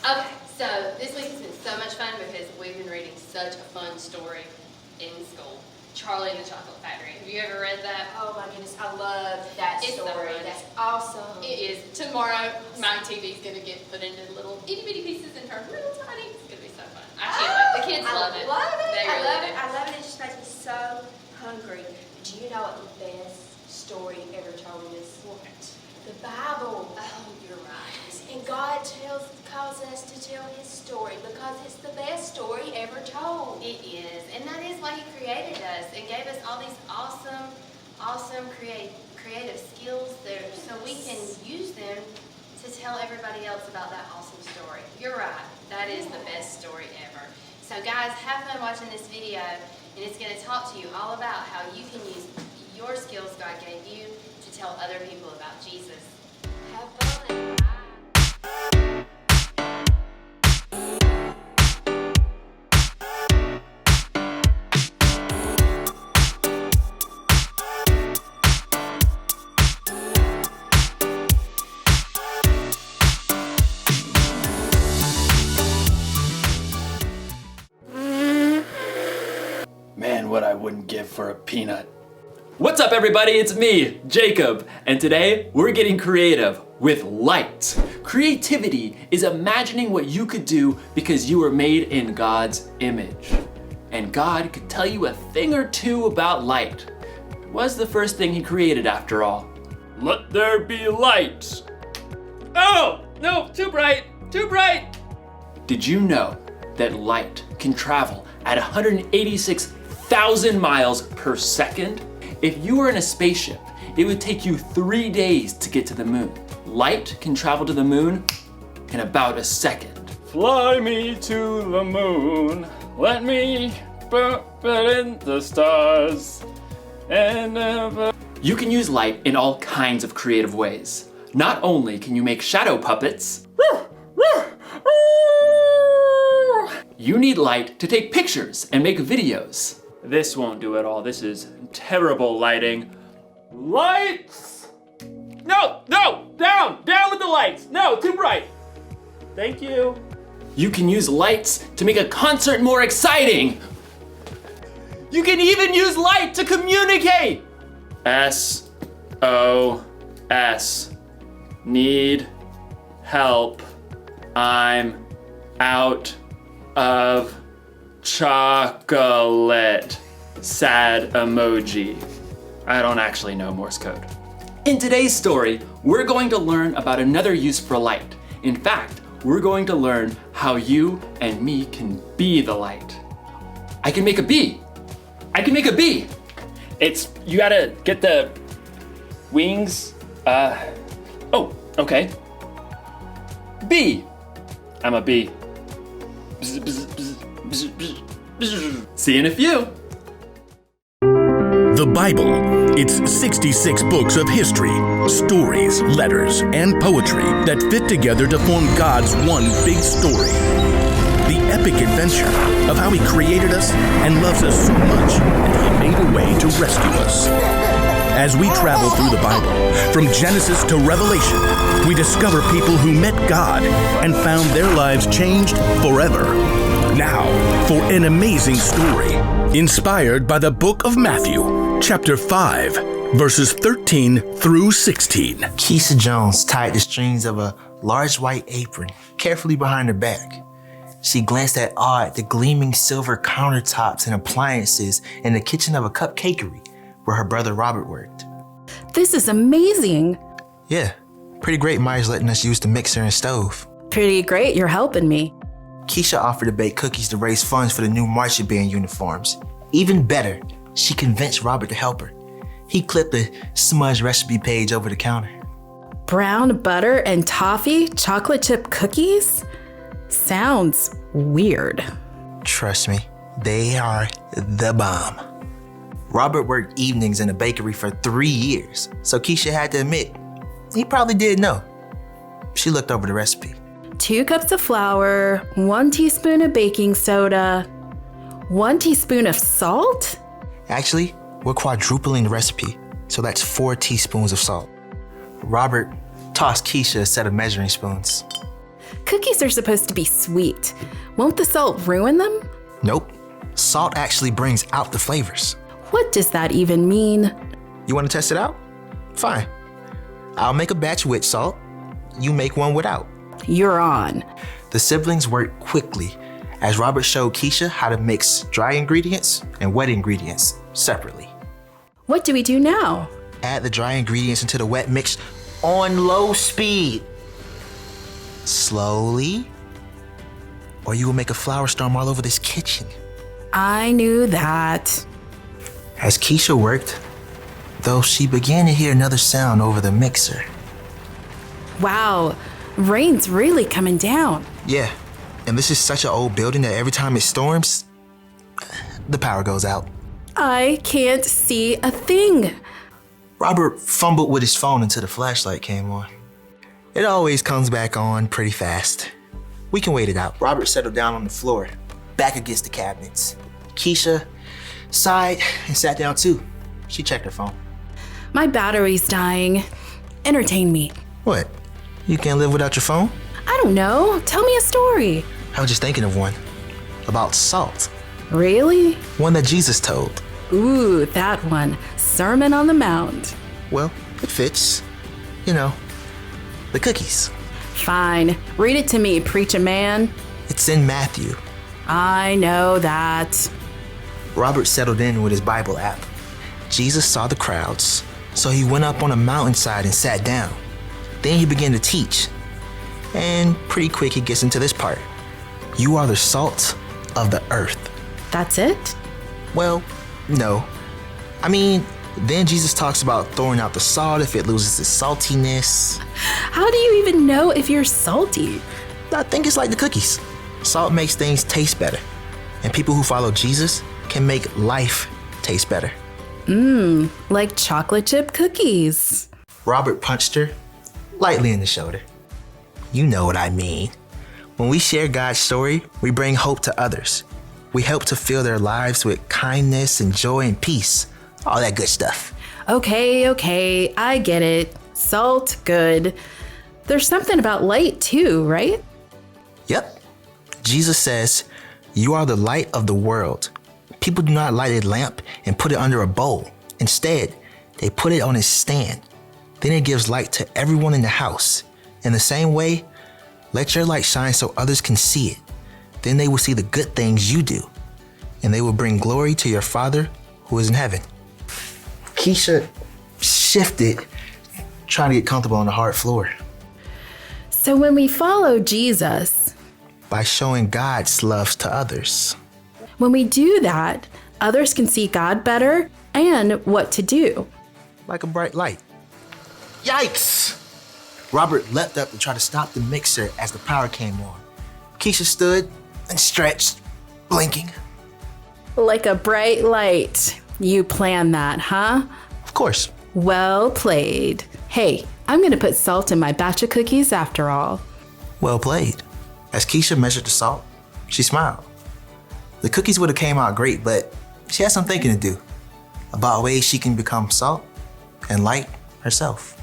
Okay, so this week has been so much fun because we've been reading such a fun story in school. Charlie and the Chocolate Factory. Have you ever read that? Oh my goodness, I love that It's so story. fun. That's awesome. It is. Tomorrow, my TV is going to get put into little itty bitty pieces and turn real tiny. It's going to be so fun. I can't wait. The kids love it. I love it. They I really love do. it. I love it. It just makes me so hungry. Do you know what the best story ever told is? What? The Bible. Oh, you're right. And God calls us to tell His story because it's the best story ever told. It is, and that is why He created us and gave us all these awesome creative skills there, so we can use them to tell everybody else about that awesome story. You're right, that is the best story ever. So guys, have fun watching this video, and it's going to talk to you all about how you can use your skills God gave you to tell other people about Jesus. Have fun. Man, what I wouldn't give for a peanut. What's up everybody, it's me, Jacob, and today we're getting creative with light. Creativity is imagining what you could do because you were made in God's image. And God could tell you a thing or two about light. It was the first thing He created after all. Let there be light. Oh, no, too bright, too bright. Did you know that light can travel at 186,000 miles per second? If you were in a spaceship, it would take you 3 days to get to the moon. Light can travel to the moon in about a second. Fly me to the moon, let me put in the stars, and never... You can use light in all kinds of creative ways. Not only can you make shadow puppets, you need light to take pictures and make videos. This won't do it all. This is terrible lighting. Lights! No, down with the lights. No, too bright. Thank you. You can use lights to make a concert more exciting. You can even use light to communicate. SOS. Need help. I'm out of chocolate. Sad emoji. I don't actually know Morse code. In today's story, we're going to learn about another use for light. In fact, we're going to learn how you and me can be the light. I can make a bee. I can make a bee. You gotta get the wings. Oh, okay. Bee. I'm a bee. See you in a few. The Bible. It's 66 books of history, stories, letters, and poetry that fit together to form God's one big story. The epic adventure of how He created us and loves us so much that He made a way to rescue us. As we travel through the Bible, from Genesis to Revelation, we discover people who met God and found their lives changed forever. Now, for an amazing story, inspired by the book of Matthew, chapter 5, verses 13 through 16. Keisha Jones tied the strings of a large white apron carefully behind her back. She glanced at awe at the gleaming silver countertops and appliances in the kitchen of a cupcakery where her brother Robert worked. This is amazing. Yeah, pretty great Myers letting us use the mixer and stove. Pretty great, you're helping me. Keisha offered to bake cookies to raise funds for the new marching band uniforms. Even better, she convinced Robert to help her. He clipped the smudge recipe page over the counter. Brown butter and toffee chocolate chip cookies? Sounds weird. Trust me, they are the bomb. Robert worked evenings in a bakery for 3 years, so Keisha had to admit, he probably did know. She looked over the recipe. 2 cups of flour, 1 teaspoon of baking soda, 1 teaspoon of salt? Actually, we're quadrupling the recipe, so that's 4 teaspoons of salt. Robert tossed Keisha a set of measuring spoons. Cookies are supposed to be sweet. Won't the salt ruin them? Nope. Salt actually brings out the flavors. What does that even mean? You want to test it out? Fine. I'll make a batch with salt. You make one without. You're on. The siblings worked quickly as Robert showed Keisha how to mix dry ingredients and wet ingredients separately. What do we do now? Add the dry ingredients into the wet mix on low speed. Slowly, or you will make a flour storm all over this kitchen. I knew that. As Keisha worked, though, she began to hear another sound over the mixer. Wow, rain's really coming down. Yeah, and this is such an old building that every time it storms, the power goes out. I can't see a thing. Robert fumbled with his phone until the flashlight came on. It always comes back on pretty fast. We can wait it out. Robert settled down on the floor, back against the cabinets. Keisha sighed and sat down too. She checked her phone. My battery's dying. Entertain me. What? You can't live without your phone? I don't know. Tell me a story. I was just thinking of one. About salt. Really? One that Jesus told. Ooh, that one. Sermon on the Mount. Well, it fits. You know, the cookies. Fine. Read it to me, preacher man. It's in Matthew. I know that. Robert settled in with his Bible app. Jesus saw the crowds, so he went up on a mountainside and sat down. Then he began to teach. And pretty quick he gets into this part. You are the salt of the earth. That's it? Well, no. I mean, then Jesus talks about throwing out the salt if it loses its saltiness. How do you even know if you're salty? I think it's like the cookies. Salt makes things taste better. And people who follow Jesus can make life taste better. Like chocolate chip cookies. Robert punched her lightly in the shoulder. You know what I mean. When we share God's story, we bring hope to others. We help to fill their lives with kindness and joy and peace. All that good stuff. Okay, I get it. Salt, good. There's something about light too, right? Yep. Jesus says, you are the light of the world. People do not light a lamp and put it under a bowl. Instead, they put it on a stand. Then it gives light to everyone in the house. In the same way, let your light shine so others can see it. Then they will see the good things you do, and they will bring glory to your Father who is in heaven. Keisha shifted, trying to get comfortable on the hard floor. So when we follow Jesus, By showing God's love to others. when we do that, others can see God better and what to do. Like a bright light. Yikes! Robert leapt up to try to stop the mixer as the power came on. Keisha stood and stretched, blinking. Like a bright light. You planned that, huh? Of course. Well played. Hey, I'm gonna put salt in my batch of cookies after all. Well played. As Keisha measured the salt, she smiled. The cookies would have came out great, but she had some thinking to do about ways she can become salt and light herself.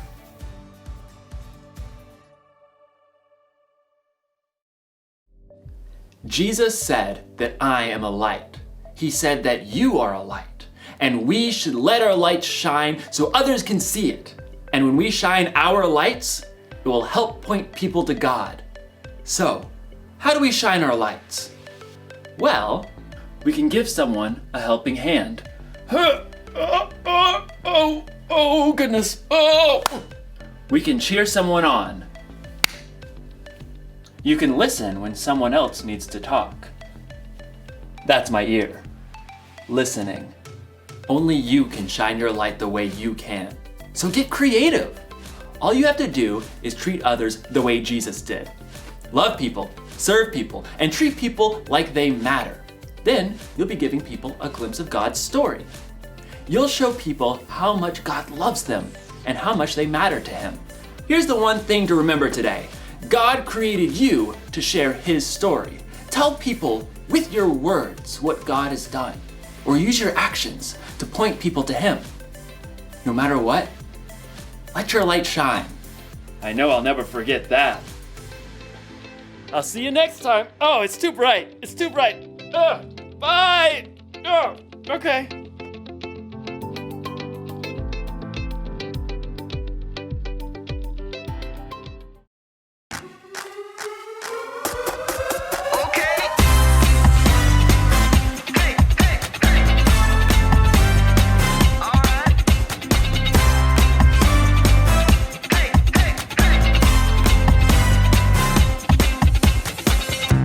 Jesus said that I am a light. He said that you are a light, and we should let our light shine so others can see it. And when we shine our lights, it will help point people to God. So, how do we shine our lights? Well, we can give someone a helping hand. Oh, goodness. Oh! We can cheer someone on. You can listen when someone else needs to talk. That's my ear. Listening. Only you can shine your light the way you can. So get creative. All you have to do is treat others the way Jesus did. Love people, serve people, and treat people like they matter. Then you'll be giving people a glimpse of God's story. You'll show people how much God loves them and how much they matter to Him. Here's the one thing to remember today. God created you to share His story. Tell people with your words what God has done, or use your actions to point people to Him. No matter what, let your light shine. I know I'll never forget that. I'll see you next time. Oh, it's too bright. It's too bright. Bye. Oh, okay.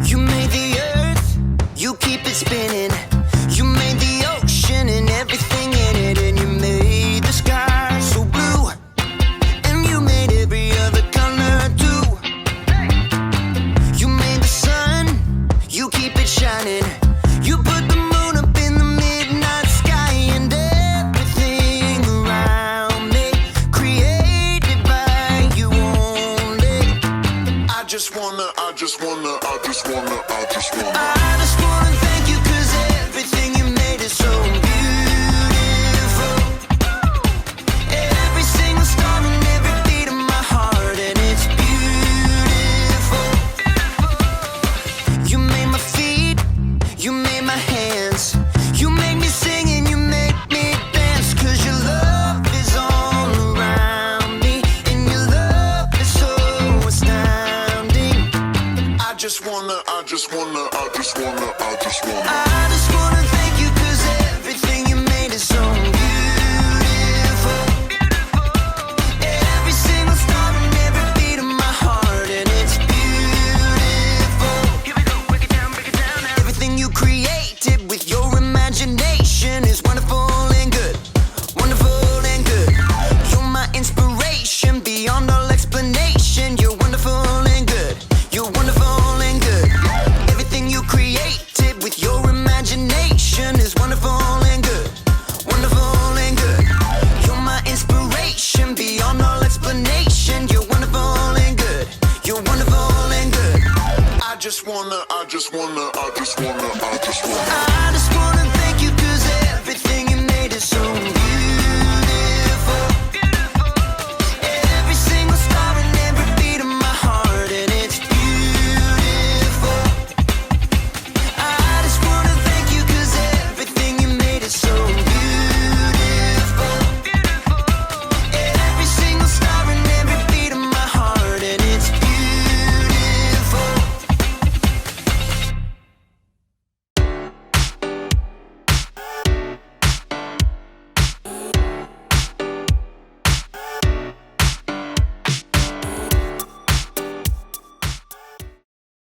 You made the earth, you keep it spinning. You made the ocean and everything in it, and you made the sky so blue, and you made every other color too. You made the sun, you keep it shining. You put the moon up in the midnight sky, and everything around me created by you only. I just wanna thank you, 'cause everything you made is so beautiful. Every single star and every beat of my heart, and it's beautiful. You made my feet, you made my hands, you made me sing and you made me dance, 'cause your love is all around me, and your love is so astounding. I just wanna thank you, 'cause everything you made is so beautiful. Every single star and every beat of my heart, and it's beautiful. Here we go, break it down now. Everything you created with your imagination is wonderful and good, wonderful and good. You're my inspiration beyond all explanation. You're wonderful and good, you're wonderful and good. Everything you created with your imagination is wonderful and good, wonderful and good. You're my inspiration beyond all explanation. You're wonderful and good, you're wonderful and good. I just wanna thank you, 'cause everything you made is so